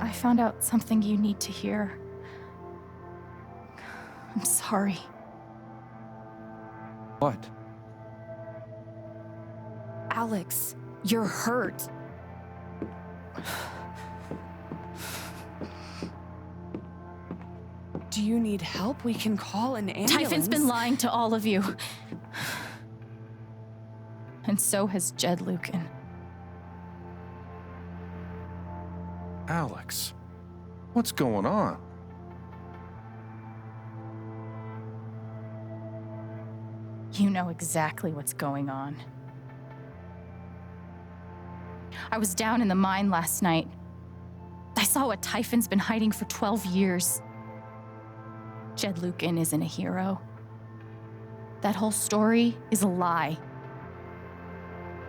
I found out something you need to hear. I'm sorry. What? Alex, you're hurt. Do you need help? We can call an ambulance. Typhon's been lying to all of you. And so has Jed Lucan. Alex, what's going on? You know exactly what's going on. I was down in the mine last night. I saw what Typhon's been hiding for 12 years. Jed Lucan isn't a hero. That whole story is a lie.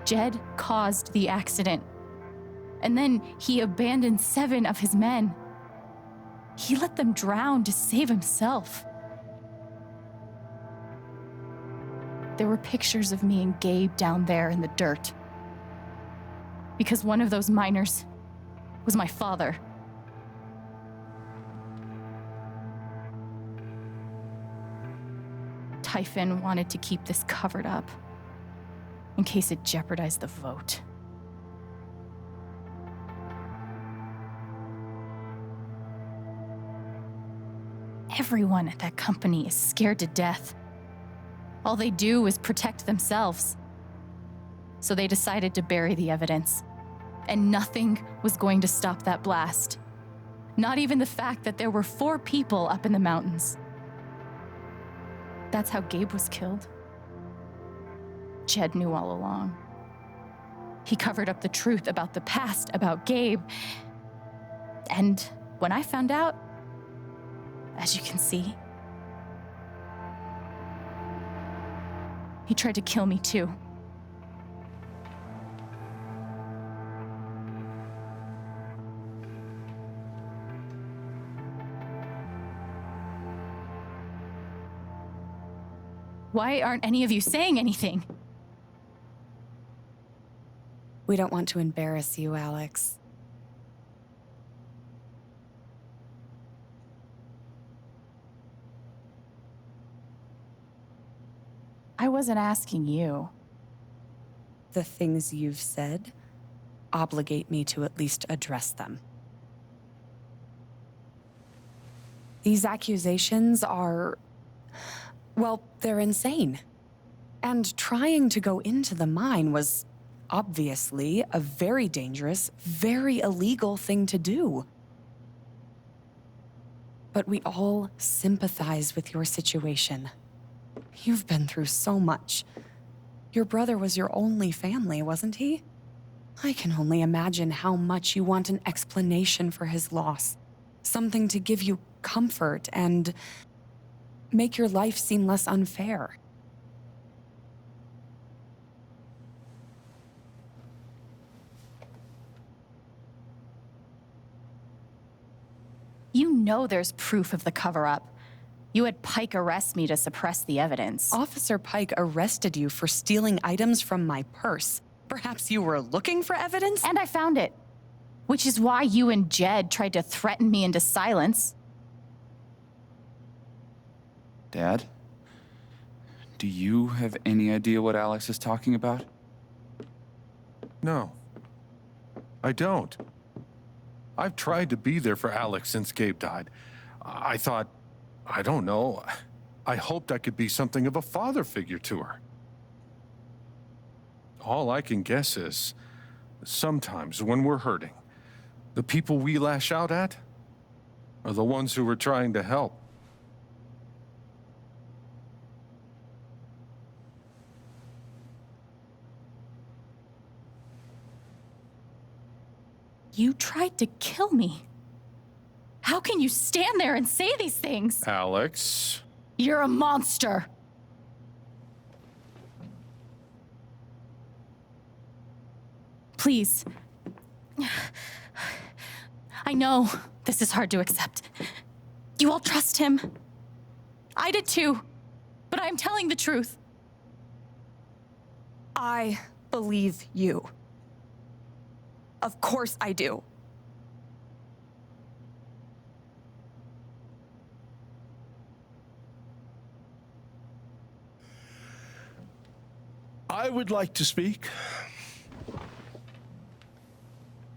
Jed caused the accident. And then he abandoned 7 of his men. He let them drown to save himself. There were pictures of me and Gabe down there in the dirt. Because one of those miners was my father. Typhon wanted to keep this covered up in case it jeopardized the vote. Everyone at that company is scared to death. All they do is protect themselves. So they decided to bury the evidence. And nothing was going to stop that blast. Not even the fact that there were 4 people up in the mountains. That's how Gabe was killed. Jed knew all along. He covered up the truth about the past, about Gabe. And when I found out, as you can see, he tried to kill me too. Why aren't any of you saying anything? We don't want to embarrass you, Alex. I wasn't asking you. The things you've said obligate me to at least address them. These accusations are, well, they're insane. And trying to go into the mine was obviously a very dangerous, very illegal thing to do. But we all sympathize with your situation. You've been through so much. Your brother was your only family, wasn't he? I can only imagine how much you want an explanation for his loss. Something to give you comfort and make your life seem less unfair. You know there's proof of the cover-up. You had Pike arrest me to suppress the evidence. Officer Pike arrested you for stealing items from my purse. Perhaps you were looking for evidence? And I found it. Which is why you and Jed tried to threaten me into silence. Dad? Do you have any idea what Alex is talking about? No, I don't. I've tried to be there for Alex since Gabe died. I thought, I don't know, I hoped I could be something of a father figure to her. All I can guess is, sometimes when we're hurting, the people we lash out at are the ones who we're trying to help. You tried to kill me. How can you stand there and say these things? Alex? You're a monster. Please. I know this is hard to accept. You all trust him. I did too, but I'm telling the truth. I believe you. Of course I do. I would like to speak.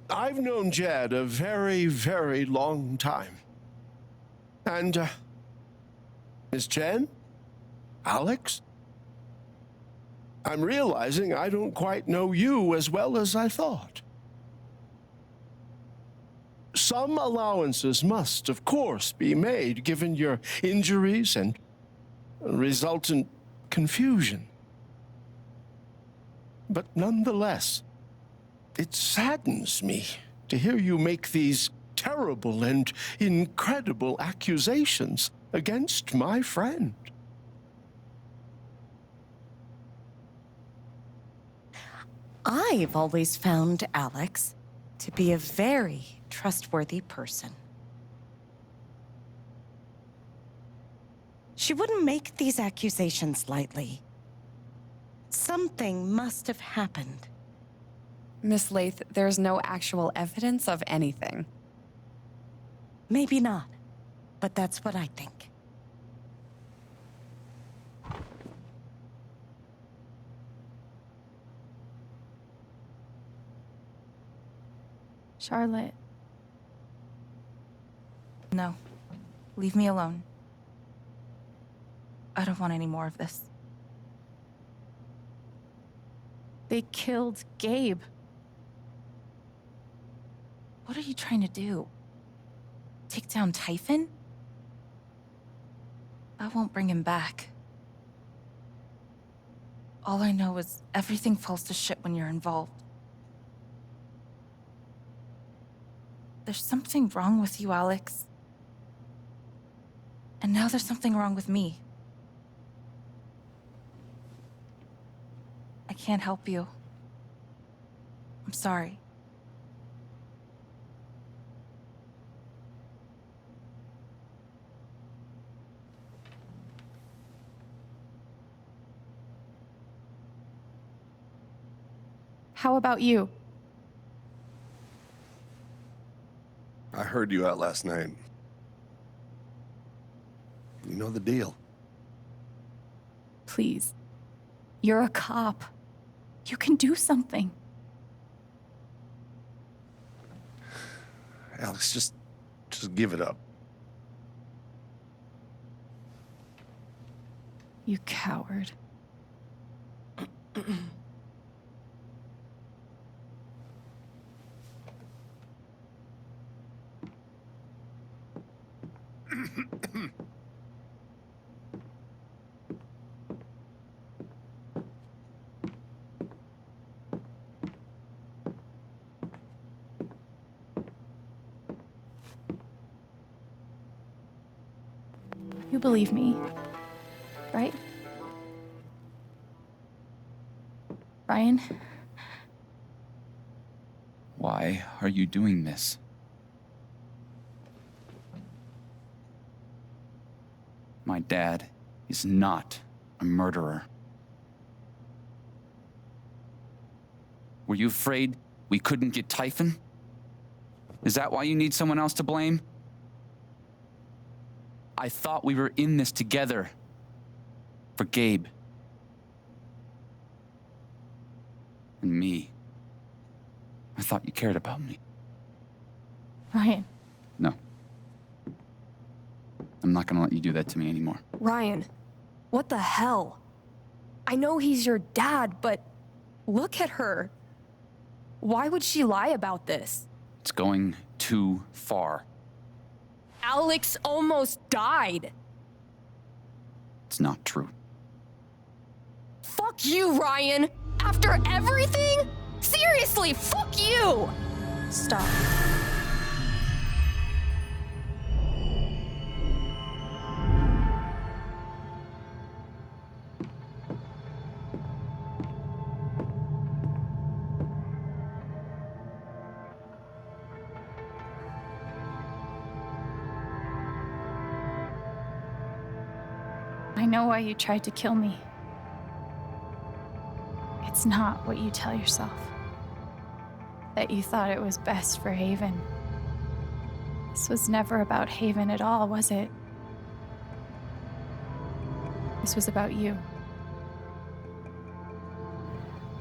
I've known Jed a very, very long time. And, Miss Chen? Alex? I'm realizing I don't quite know you as well as I thought. Some allowances must, of course, be made given your injuries and resultant confusion. But nonetheless, it saddens me to hear you make these terrible and incredible accusations against my friend. I've always found Alex to be a very trustworthy person. She wouldn't make these accusations lightly. Something must have happened. Miss Lath, there's no actual evidence of anything. Maybe not, but that's what I think. Charlotte. No. Leave me alone. I don't want any more of this. They killed Gabe. What are you trying to do? Take down Typhon? That won't bring him back. All I know is everything falls to shit when you're involved. There's something wrong with you, Alex. And now there's something wrong with me. I can't help you. I'm sorry. How about you? I heard you out last night. You know the deal. Please. You're a cop. You can do something. Alex, just give it up. You coward. You believe me, right? Ryan? Why are you doing this? My dad is not a murderer. Were you afraid we couldn't get Typhon? Is that why you need someone else to blame? I thought we were in this together. For Gabe. And me. I thought you cared about me. Ryan. No. I'm not gonna let you do that to me anymore. Ryan, what the hell? I know he's your dad, but look at her. Why would she lie about this? It's going too far. Alex almost died. It's not true. Fuck you, Ryan! After everything? Seriously, fuck you! Stop. I know why you tried to kill me. It's not what you tell yourself. That you thought it was best for Haven. This was never about Haven at all, was it? This was about you.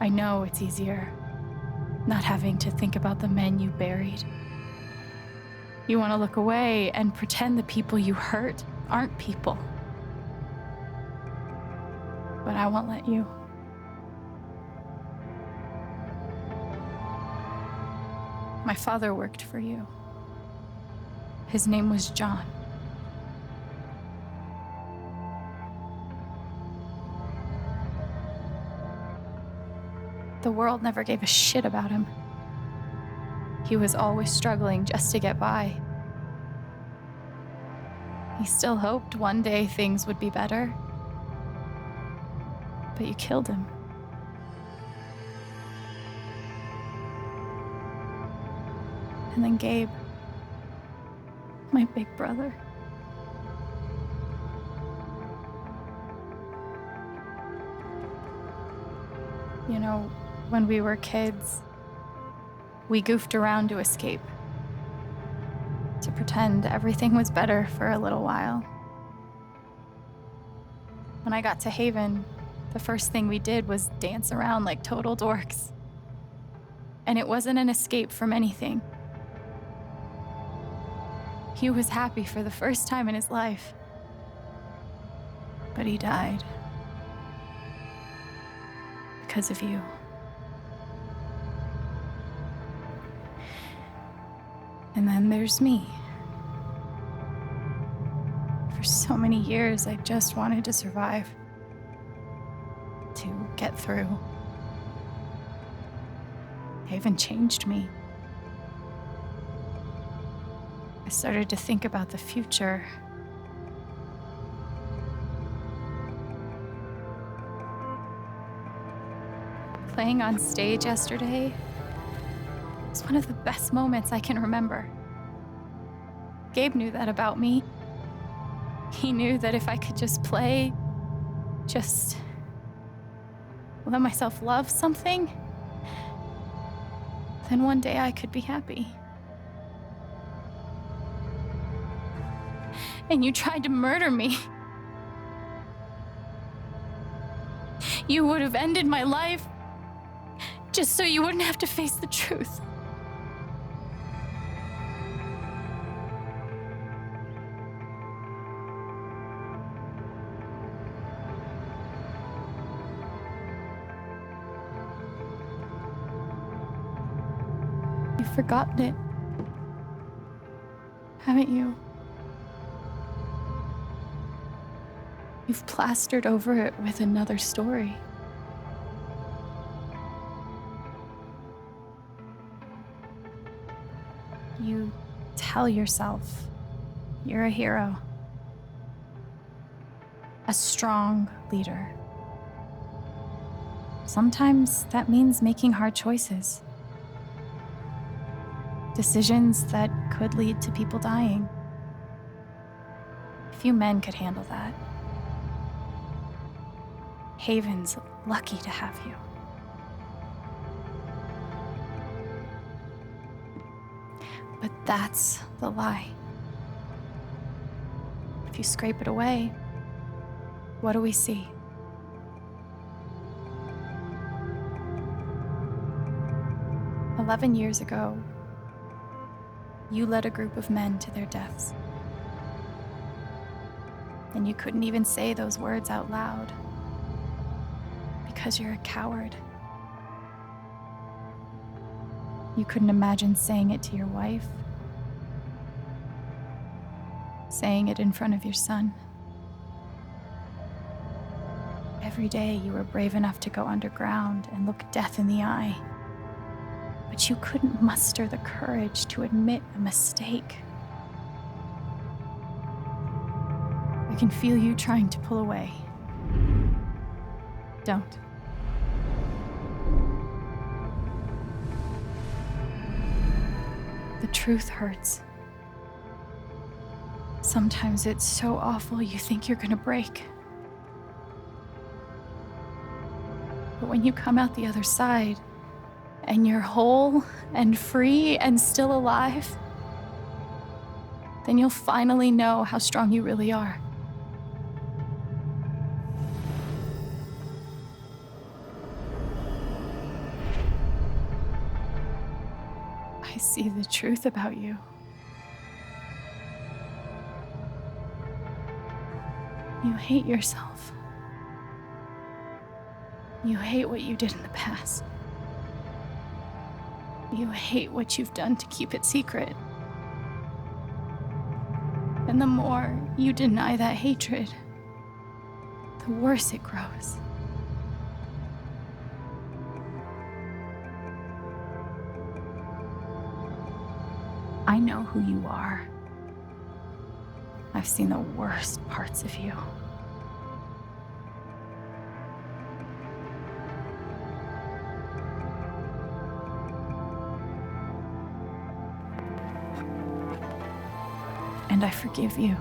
I know it's easier not having to think about the men you buried. You want to look away and pretend the people you hurt aren't people. But I won't let you. My father worked for you. His name was John. The world never gave a shit about him. He was always struggling just to get by. He still hoped one day things would be better. But you killed him. And then Gabe, my big brother. You know, when we were kids, we goofed around to escape, to pretend everything was better for a little while. When I got to Haven, the first thing we did was dance around like total dorks. And it wasn't an escape from anything. He was happy for the first time in his life. But he died. Because of you. And then there's me. For so many years, I just wanted to survive. To get through. Haven changed me. I started to think about the future. Playing on stage yesterday was one of the best moments I can remember. Gabe knew that about me. He knew that if I could just play, just let myself love something, then one day I could be happy. And you tried to murder me. You would have ended my life just so you wouldn't have to face the truth. You've forgotten it, haven't you? You've plastered over it with another story. You tell yourself you're a hero, a strong leader. Sometimes that means making hard choices. Decisions that could lead to people dying. Few men could handle that. Haven's lucky to have you. But that's the lie. If you scrape it away, what do we see? "11 years ago, you led a group of men to their deaths. And you couldn't even say those words out loud because you're a coward. You couldn't imagine saying it to your wife, saying it in front of your son. Every day you were brave enough to go underground and look death in the eye. But you couldn't muster the courage to admit a mistake. I can feel you trying to pull away. Don't. The truth hurts. Sometimes it's so awful you think you're gonna break. But when you come out the other side, and you're whole and free and still alive, then you'll finally know how strong you really are. I see the truth about you. You hate yourself. You hate what you did in the past. You hate what you've done to keep it secret. And the more you deny that hatred, the worse it grows. I know who you are. I've seen the worst parts of you. And I forgive you.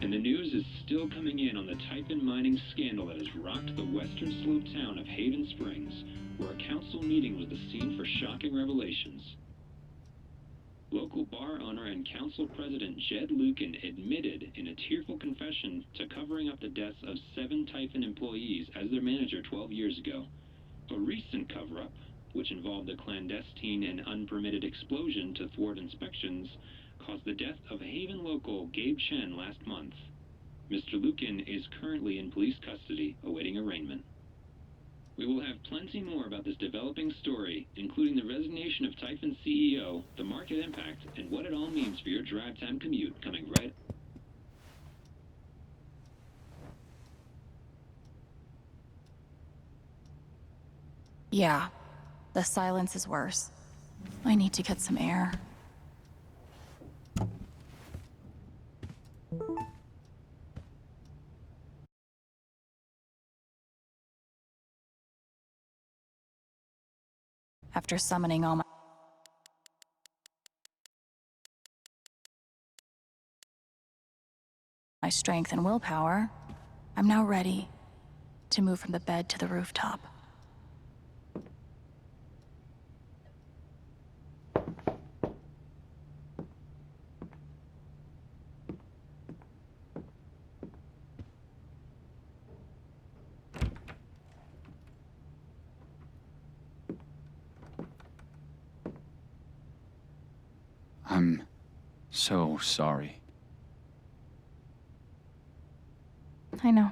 And the news is still coming in on the Typhon mining scandal that has rocked the western slope town of Haven Springs, where a council meeting was the scene for shocking revelations. Local bar owner and council president Jed Lucan admitted in a tearful confession to covering up the deaths of 7 Typhon employees as their manager 12 years ago. A recent cover-up, which involved a clandestine and unpermitted explosion to thwart inspections, caused the death of Haven local Gabe Chen last month. Mr. Lucan is currently in police custody, awaiting arraignment. We will have plenty more about this developing story, including the resignation of Typhon CEO, the market impact, and what it all means for your drive time commute, coming right. Yeah, the silence is worse. I need to get some air. After summoning all my strength and willpower, I'm now ready to move from the bed to the rooftop. I'm so sorry. I know.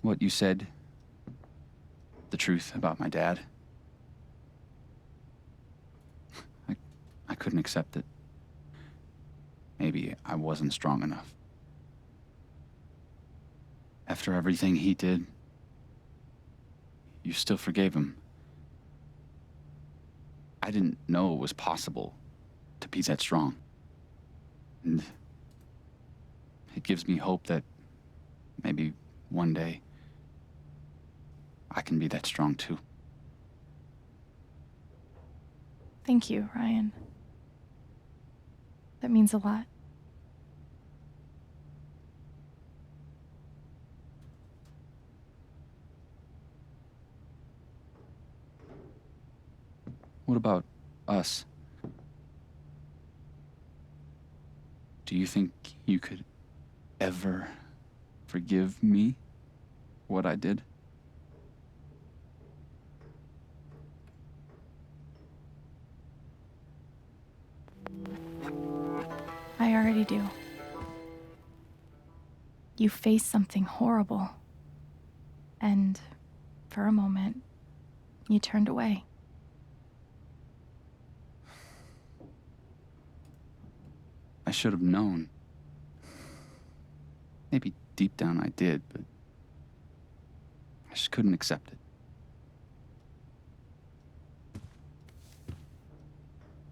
What you said, the truth about my dad, I couldn't accept it. Maybe I wasn't strong enough. After everything he did, you still forgave him. I didn't know it was possible to be that strong. And it gives me hope that maybe one day I can be that strong too. Thank you, Ryan. That means a lot. What about us? Do you think you could ever forgive me for what I did? I already do. You faced something horrible. And for a moment, you turned away. I should have known. Maybe deep down I did, but I just couldn't accept it.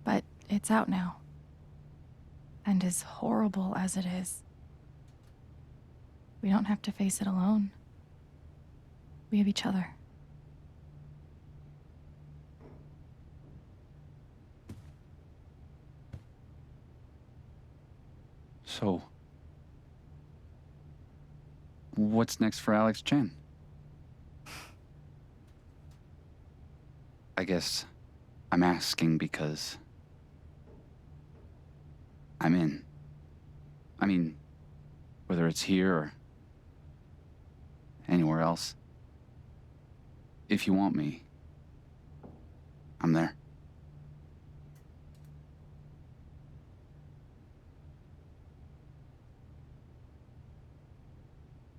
But it's out now. And as horrible as it is, we don't have to face it alone. We have each other. So, what's next for Alex Chen? I guess I'm asking because I'm in. I mean, whether it's here or anywhere else. If you want me, I'm there.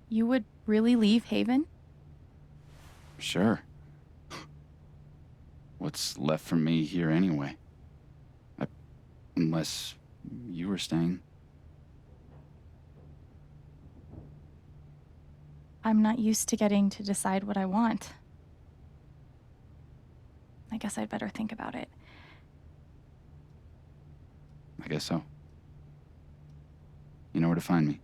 You would really leave Haven? Sure. What's left for me here anyway? Unless you were staying. I'm not used to getting to decide what I want. I guess I'd better think about it. I guess so. You know where to find me.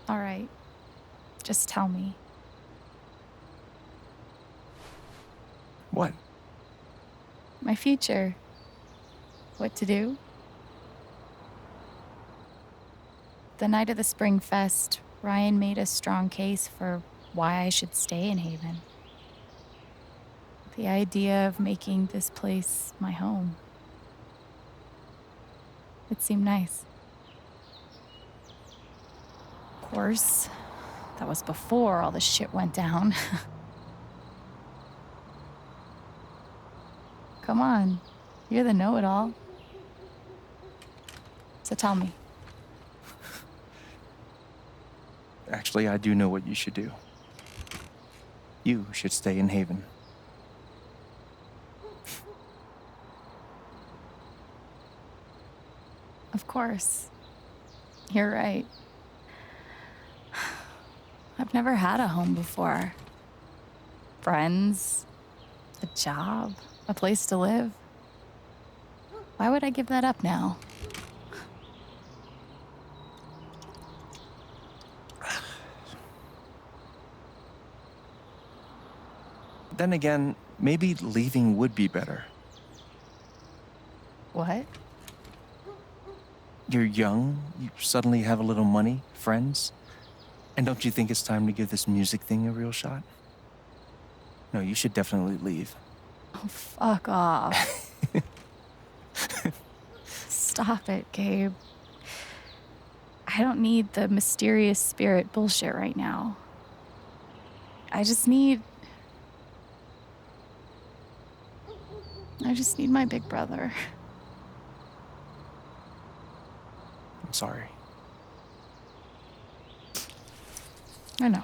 All right. Just tell me. What? My future. What to do? The night of the Spring Fest, Ryan made a strong case for why I should stay in Haven. The idea of making this place my home. It seemed nice. Of course, that was before all the shit went down. Come on, you're the know-it-all. So tell me. Actually, I do know what you should do. You should stay in Haven. Of course. You're right. I've never had a home before. Friends, a job, a place to live. Why would I give that up now? Then again, maybe leaving would be better. What? You're young, you suddenly have a little money, friends. And don't you think it's time to give this music thing a real shot? No, you should definitely leave. Oh, fuck off. Stop it, Gabe. I don't need the mysterious spirit bullshit right now. I just need my big brother. I'm sorry. I know.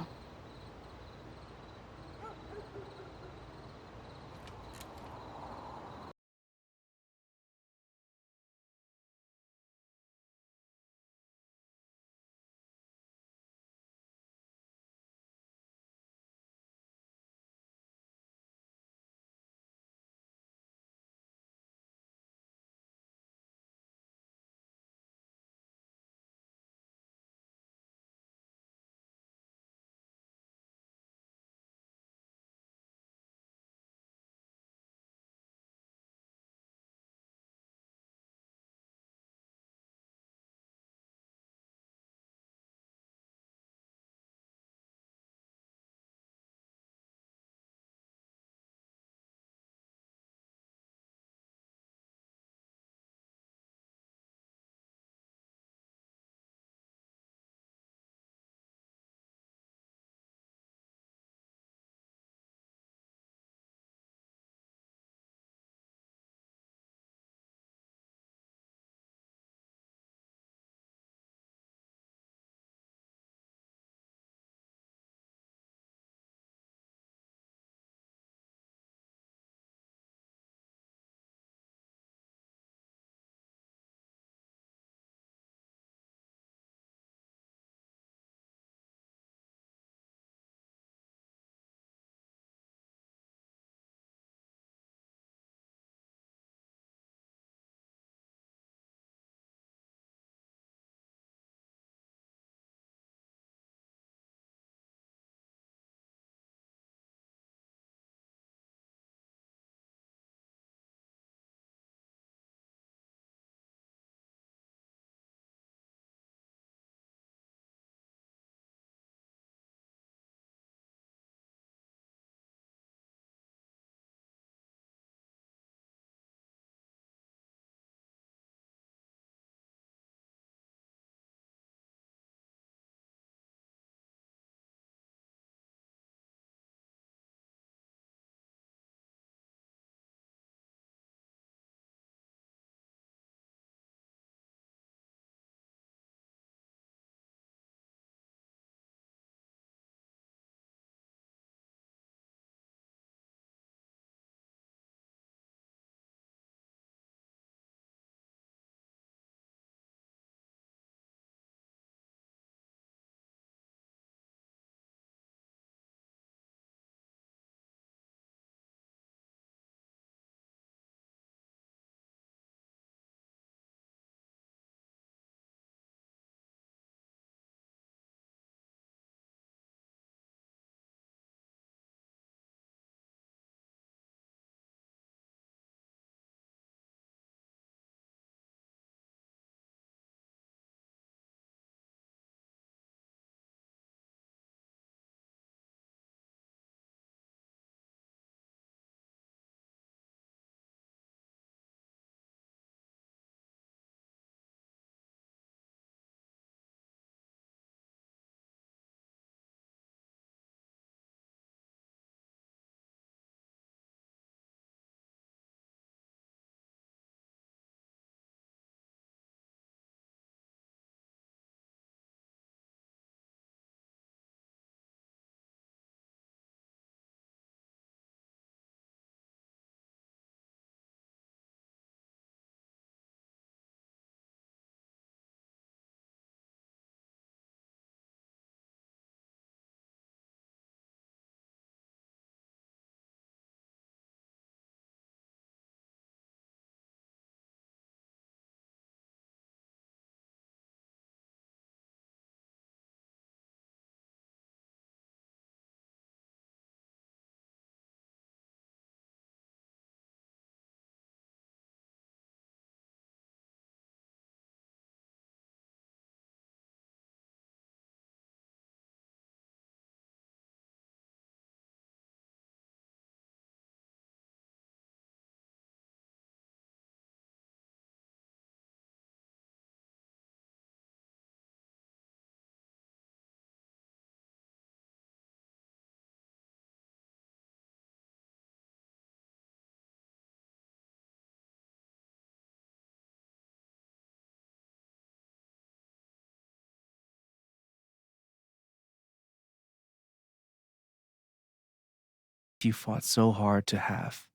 you fought so hard to have.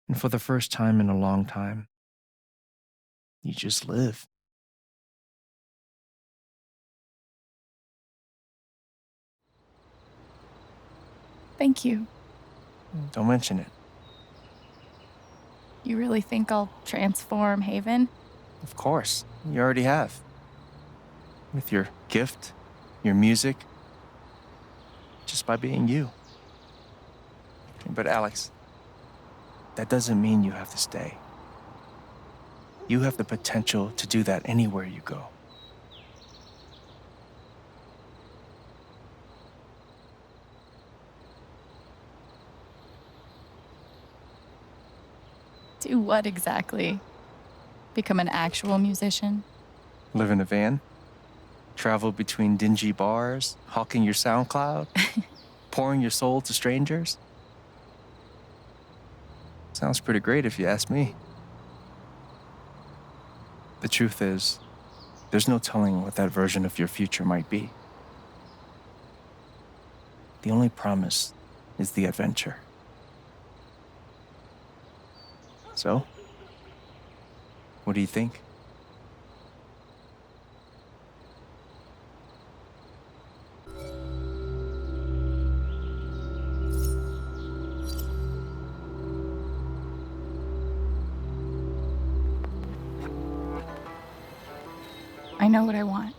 And for the first time in a long time, you just live. Thank you. Don't mention it. You really think I'll transform Haven? Of course, you already have. With your gift, your music, just by being you. But Alex, that doesn't mean you have to stay. You have the potential to do that anywhere you go. Do what exactly? Become an actual musician? Live in a van, travel between dingy bars, hawking your SoundCloud, pouring your soul to strangers. Sounds pretty great if you ask me. The truth is, there's no telling what that version of your future might be. The only promise is the adventure. So, what do you think? I know what I want.